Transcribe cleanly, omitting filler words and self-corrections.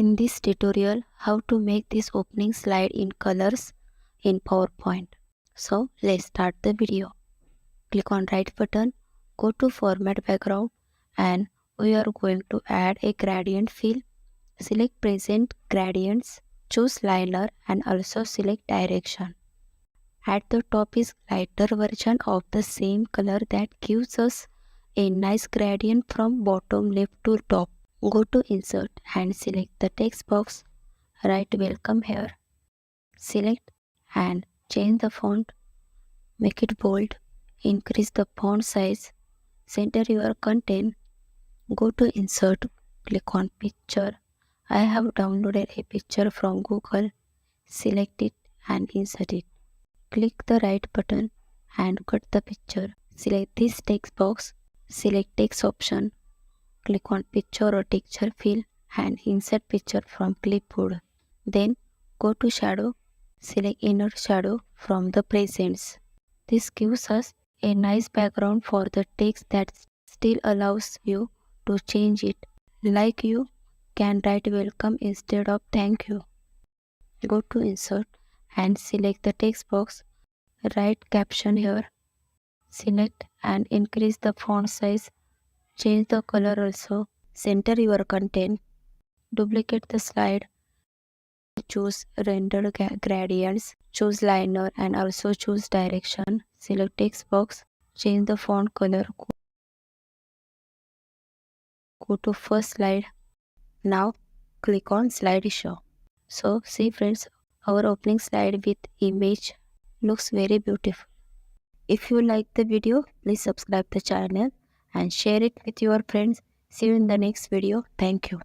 In this tutorial, how to make this opening slide in colors in PowerPoint. So let's start the video. Click on right button, go to format background, and we are going to add a gradient fill. Select present gradients, choose liner and also select direction. At the top is lighter version of the same color that gives us a nice gradient from bottom left to top. Go to insert and select the text box. Write welcome here. Select and change the font. Make it bold. Increase the font size. Center your content. Go to insert. Click on picture. I have downloaded a picture from Google. Select it and insert it. Click the right button and cut the picture. Select this text box. Select text option. Click on picture or texture fill and insert picture from clipboard. Then go to shadow. Select inner shadow from the presents. This gives us a nice background for the text that still allows you to change it. Like you can write welcome instead of thank you. Go to insert and select the text box. Write caption here. Select and increase the font size. Change the color also. Center your content. Duplicate the slide. Choose render gradients. Choose liner and also choose direction. Select text box. Change the font color. Go to first slide. Now click on slideshow. So see friends, our opening slide with image looks very beautiful. If you like the video, please subscribe the channel and share it with your friends. See you in the next video. Thank you.